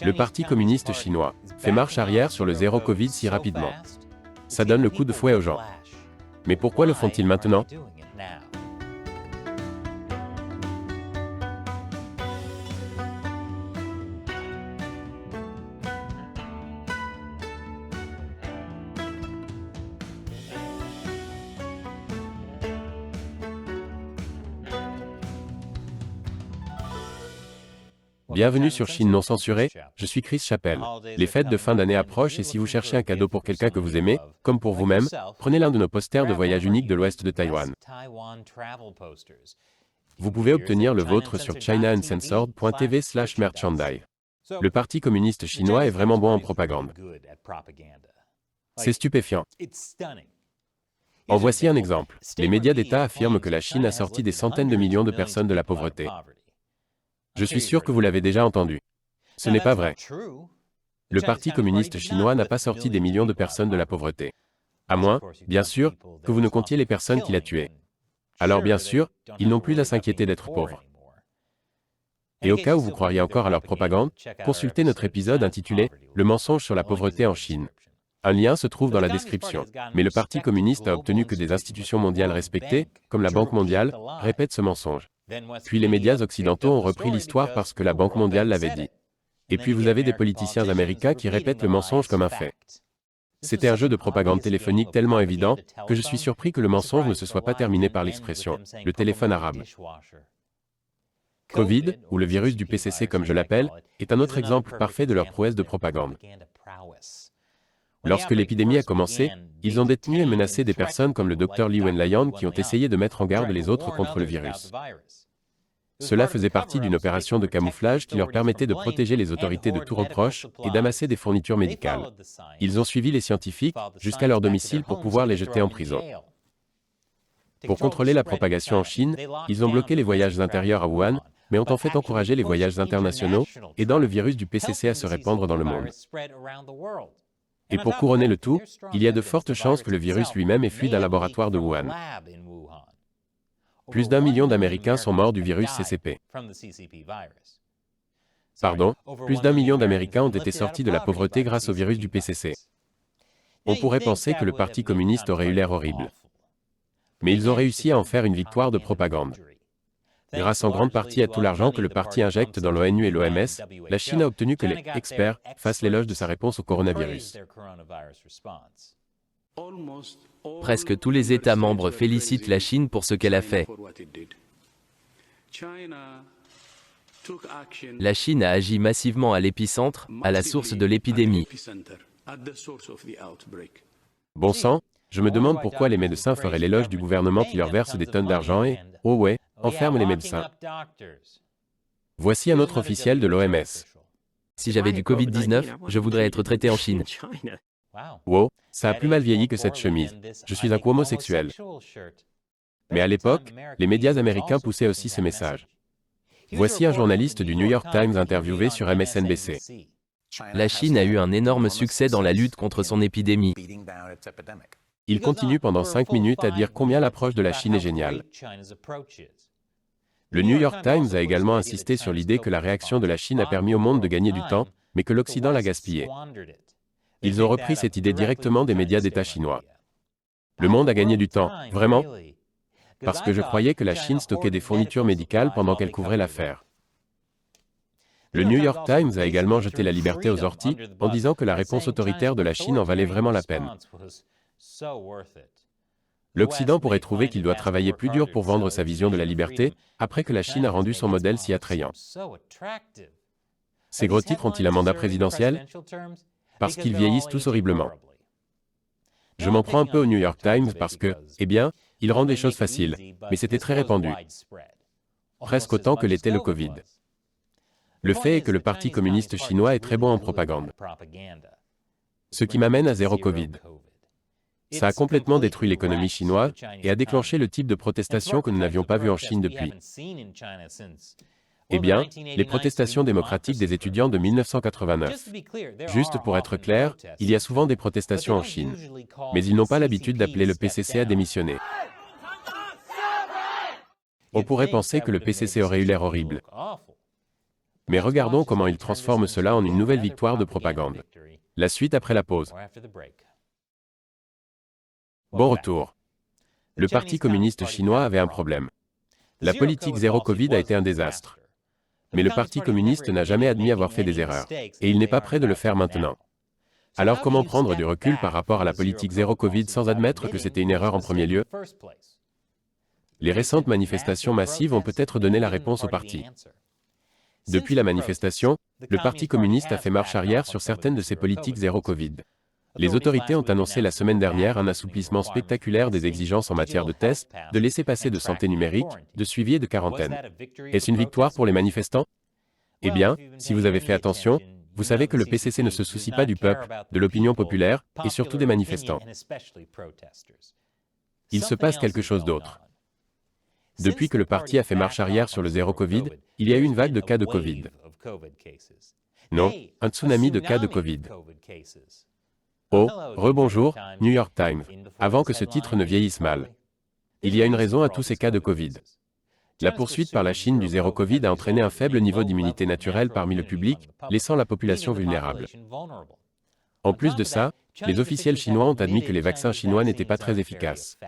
Le Parti communiste chinois fait marche arrière sur le zéro Covid si rapidement. Ça donne le coup de fouet aux gens. Mais pourquoi le font-ils maintenant ? Bienvenue sur Chine non censurée, je suis Chris Chappell. Les fêtes de fin d'année approchent et si vous cherchez un cadeau pour quelqu'un que vous aimez, comme pour vous-même, prenez l'un de nos posters de voyage unique de l'ouest de Taïwan. Vous pouvez obtenir le vôtre sur chinauncensored.tv/merchandise. Le Parti communiste chinois est vraiment bon en propagande. C'est stupéfiant. En voici un exemple. Les médias d'État affirment que la Chine a sorti des centaines de millions de personnes de la pauvreté. Je suis sûr que vous l'avez déjà entendu. Ce n'est pas vrai. Le Parti communiste chinois n'a pas sorti des millions de personnes de la pauvreté. À moins, bien sûr, que vous ne comptiez les personnes qu'il a tuées. Alors bien sûr, ils n'ont plus à s'inquiéter d'être pauvres. Et au cas où vous croiriez encore à leur propagande, consultez notre épisode intitulé « Le mensonge sur la pauvreté en Chine ». Un lien se trouve dans la description. Mais le Parti communiste a obtenu que des institutions mondiales respectées, comme la Banque mondiale, répètent ce mensonge. Puis les médias occidentaux ont repris l'histoire parce que la Banque mondiale l'avait dit. Et puis vous avez des politiciens américains qui répètent le mensonge comme un fait. C'était un jeu de propagande téléphonique tellement évident que je suis surpris que le mensonge ne se soit pas terminé par l'expression « le téléphone arabe ». Covid, ou le virus du PCC comme je l'appelle, est un autre exemple parfait de leur prouesse de propagande. Lorsque l'épidémie a commencé, ils ont détenu et menacé des personnes comme le Dr Li Wenliang qui ont essayé de mettre en garde les autres contre le virus. Cela faisait partie d'une opération de camouflage qui leur permettait de protéger les autorités de tout reproche et d'amasser des fournitures médicales. Ils ont suivi les scientifiques jusqu'à leur domicile pour pouvoir les jeter en prison. Pour contrôler la propagation en Chine, ils ont bloqué les voyages intérieurs à Wuhan, mais ont en fait encouragé les voyages internationaux, aidant le virus du PCC à se répandre dans le monde. Et pour couronner le tout, il y a de fortes chances que le virus lui-même ait fui d'un laboratoire de Wuhan. Plus d'1 million d'Américains sont morts du virus CCP. Pardon, plus d'1 million d'Américains ont été sortis de la pauvreté grâce au virus du PCC. On pourrait penser que le Parti communiste aurait eu l'air horrible. Mais ils ont réussi à en faire une victoire de propagande. Grâce en grande partie à tout l'argent que le parti injecte dans l'ONU et l'OMS, la Chine a obtenu que les experts fassent l'éloge de sa réponse au coronavirus. Presque tous les États membres félicitent la Chine pour ce qu'elle a fait. La Chine a agi massivement à l'épicentre, à la source de l'épidémie. Bon sang, je me demande pourquoi les médecins feraient l'éloge du gouvernement qui leur verse des tonnes d'argent et, oh ouais, enferme les médecins. Voici un autre officiel de l'OMS. Si j'avais du Covid-19, je voudrais être traité en Chine. Wow, ça a plus mal vieilli que cette chemise. Je suis un homosexuel. Mais à l'époque, les médias américains poussaient aussi ce message. Voici un journaliste du New York Times interviewé sur MSNBC. La Chine a eu un énorme succès dans la lutte contre son épidémie. Il continue pendant 5 minutes à dire combien l'approche de la Chine est géniale. Le New York Times a également insisté sur l'idée que la réaction de la Chine a permis au monde de gagner du temps, mais que l'Occident l'a gaspillé. Ils ont repris cette idée directement des médias d'État chinois. Le monde a gagné du temps, vraiment ? Parce que je croyais que la Chine stockait des fournitures médicales pendant qu'elle couvrait l'affaire. Le New York Times a également jeté la liberté aux orties en disant que la réponse autoritaire de la Chine en valait vraiment la peine. L'Occident pourrait trouver qu'il doit travailler plus dur pour vendre sa vision de la liberté, après que la Chine a rendu son modèle si attrayant. Ces gros titres ont-ils un mandat présidentiel ? Parce qu'ils vieillissent tous horriblement. Je m'en prends un peu au New York Times parce que, eh bien, ils rendent les choses faciles, mais c'était très répandu. Presque autant que l'était le Covid. Le fait est que le Parti communiste chinois est très bon en propagande. Ce qui m'amène à zéro Covid. Ça a complètement détruit l'économie chinoise et a déclenché le type de protestation que nous n'avions pas vu en Chine depuis. Eh bien, les protestations démocratiques des étudiants de 1989. Juste pour être clair, il y a souvent des protestations en Chine. Mais ils n'ont pas l'habitude d'appeler le PCC à démissionner. On pourrait penser que le PCC aurait eu l'air horrible. Mais regardons comment ils transforment cela en une nouvelle victoire de propagande. La suite après la pause. Bon retour. Le Parti communiste chinois avait un problème. La politique zéro Covid a été un désastre. Mais le Parti communiste n'a jamais admis avoir fait des erreurs. Et il n'est pas prêt de le faire maintenant. Alors comment prendre du recul par rapport à la politique zéro Covid sans admettre que c'était une erreur en premier lieu? Les récentes manifestations massives ont peut-être donné la réponse au parti. Depuis la manifestation, le Parti communiste a fait marche arrière sur certaines de ses politiques zéro Covid. Les autorités ont annoncé la semaine dernière un assouplissement spectaculaire des exigences en matière de tests, de laissez-passer de santé numérique, de suivi et de quarantaine. Est-ce une victoire pour les manifestants? Eh bien, si vous avez fait attention, vous savez que le PCC ne se soucie pas du peuple, de l'opinion populaire, et surtout des manifestants. Il se passe quelque chose d'autre. Depuis que le parti a fait marche arrière sur le zéro Covid, il y a eu une vague de cas de Covid. Non, un tsunami de cas de Covid. Oh, rebonjour, New York Times, avant que ce titre ne vieillisse mal. Il y a une raison à tous ces cas de Covid. La poursuite par la Chine du zéro Covid a entraîné un faible niveau d'immunité naturelle parmi le public, laissant la population vulnérable. En plus de ça, les officiels chinois ont admis que les vaccins chinois n'étaient pas très efficaces.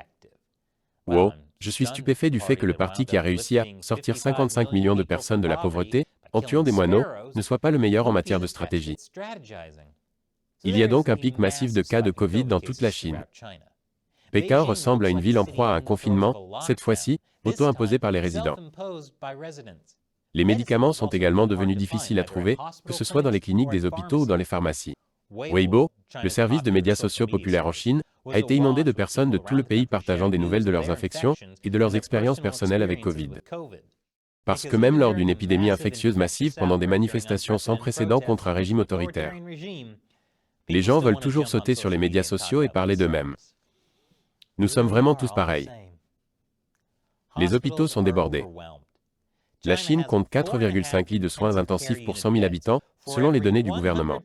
Wow, je suis stupéfait du fait que le parti qui a réussi à sortir 55 millions de personnes de la pauvreté, en tuant des moineaux, ne soit pas le meilleur en matière de stratégie. Il y a donc un pic massif de cas de Covid dans toute la Chine. Pékin ressemble à une ville en proie à un confinement, cette fois-ci, auto-imposé par les résidents. Les médicaments sont également devenus difficiles à trouver, que ce soit dans les cliniques des hôpitaux ou dans les pharmacies. Weibo, le service de médias sociaux populaire en Chine, a été inondé de personnes de tout le pays partageant des nouvelles de leurs infections et de leurs expériences personnelles avec Covid. Parce que même lors d'une épidémie infectieuse massive pendant des manifestations sans précédent contre un régime autoritaire, les gens veulent toujours sauter sur les médias sociaux et parler d'eux-mêmes. Nous sommes vraiment tous pareils. Les hôpitaux sont débordés. La Chine compte 4,5 lits de soins intensifs pour 100 000 habitants, selon les données du gouvernement.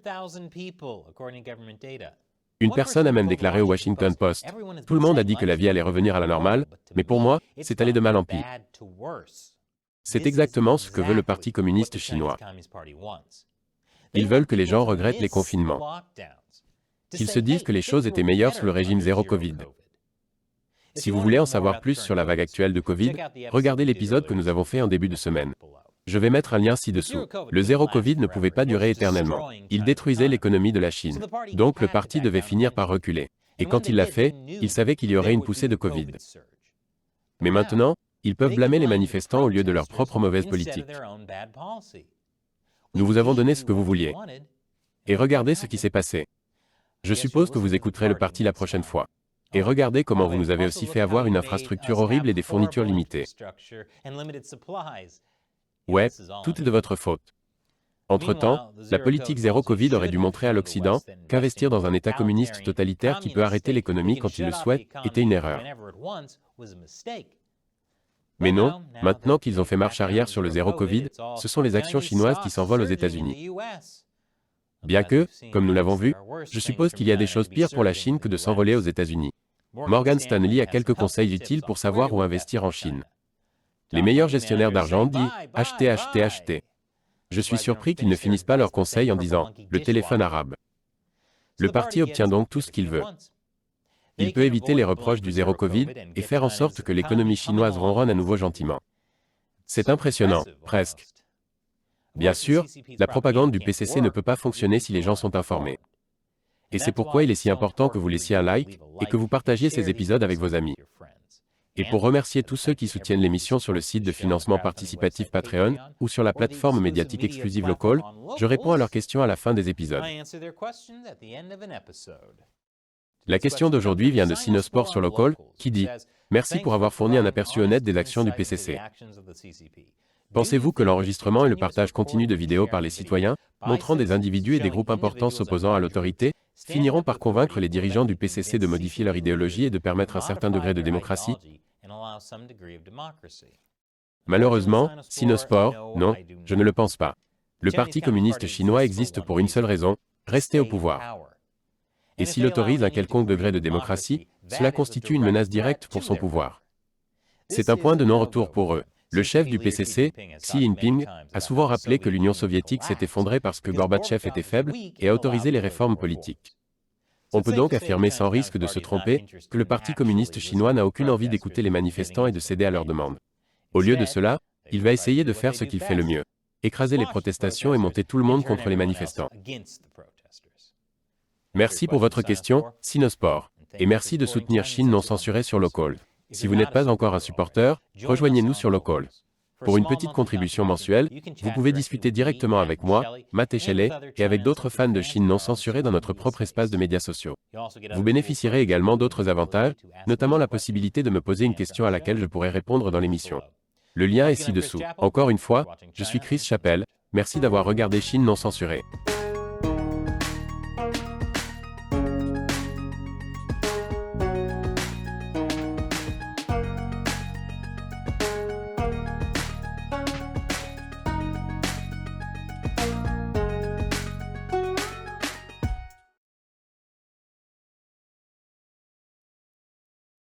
Une personne a même déclaré au Washington Post, « Tout le monde a dit que la vie allait revenir à la normale, mais pour moi, c'est allé de mal en pis. » C'est exactement ce que veut le Parti communiste chinois. Ils veulent que les gens regrettent les confinements. Qu'ils se disent que les choses étaient meilleures sous le régime zéro Covid. Si vous voulez en savoir plus sur la vague actuelle de Covid, regardez l'épisode que nous avons fait en début de semaine. Je vais mettre un lien ci-dessous. Le zéro Covid ne pouvait pas durer éternellement. Il détruisait l'économie de la Chine. Donc le parti devait finir par reculer. Et quand il l'a fait, il savait qu'il y aurait une poussée de Covid. Mais maintenant, ils peuvent blâmer les manifestants au lieu de leur propre mauvaise politique. Nous vous avons donné ce que vous vouliez. Et regardez ce qui s'est passé. Je suppose que vous écouterez le parti la prochaine fois. Et regardez comment vous nous avez aussi fait avoir une infrastructure horrible et des fournitures limitées. Ouais, tout est de votre faute. Entre-temps, la politique zéro Covid aurait dû montrer à l'Occident qu'investir dans un État communiste totalitaire qui peut arrêter l'économie quand il le souhaite était une erreur. Mais non, maintenant qu'ils ont fait marche arrière sur le zéro Covid, ce sont les actions chinoises qui s'envolent aux États-Unis. Bien que, comme nous l'avons vu, je suppose qu'il y a des choses pires pour la Chine que de s'envoler aux États-Unis. Morgan Stanley a quelques conseils utiles pour savoir où investir en Chine. Les meilleurs gestionnaires d'argent disent « achetez, achetez, achetez ». Je suis surpris qu'ils ne finissent pas leurs conseils en disant « le téléphone arabe ». Le parti obtient donc tout ce qu'il veut. Il peut éviter les reproches du zéro Covid et faire en sorte que l'économie chinoise ronronne à nouveau gentiment. C'est impressionnant, presque. Bien sûr, la propagande du PCC ne peut pas fonctionner si les gens sont informés. Et c'est pourquoi il est si important que vous laissiez un like et que vous partagiez ces épisodes avec vos amis. Et pour remercier tous ceux qui soutiennent l'émission sur le site de financement participatif Patreon ou sur la plateforme médiatique exclusive Local, je réponds à leurs questions à la fin des épisodes. La question d'aujourd'hui vient de Sinosport sur Local, qui dit « Merci pour avoir fourni un aperçu honnête des actions du PCC. Pensez-vous que l'enregistrement et le partage continu de vidéos par les citoyens, montrant des individus et des groupes importants s'opposant à l'autorité, finiront par convaincre les dirigeants du PCC de modifier leur idéologie et de permettre un certain degré de démocratie? Malheureusement, Sinosport, non, je ne le pense pas. Le Parti communiste chinois existe pour une seule raison, rester au pouvoir. Et s'il autorise un quelconque degré de démocratie, cela constitue une menace directe pour son pouvoir. C'est un point de non-retour pour eux. Le chef du PCC, Xi Jinping, a souvent rappelé que l'Union soviétique s'est effondrée parce que Gorbatchev était faible et a autorisé les réformes politiques. On peut donc affirmer sans risque de se tromper que le Parti communiste chinois n'a aucune envie d'écouter les manifestants et de céder à leurs demandes. Au lieu de cela, il va essayer de faire ce qu'il fait le mieux: écraser les protestations et monter tout le monde contre les manifestants. Merci pour votre question, Sinosport. Et merci de soutenir Chine non censurée sur Locals. Si vous n'êtes pas encore un supporter, rejoignez-nous sur Locals. Pour une petite contribution mensuelle, vous pouvez discuter directement avec moi, Matt Shelley, et avec d'autres fans de Chine non censurée dans notre propre espace de médias sociaux. Vous bénéficierez également d'autres avantages, notamment la possibilité de me poser une question à laquelle je pourrai répondre dans l'émission. Le lien est ci-dessous. Encore une fois, je suis Chris Chappell. Merci d'avoir regardé Chine non censurée.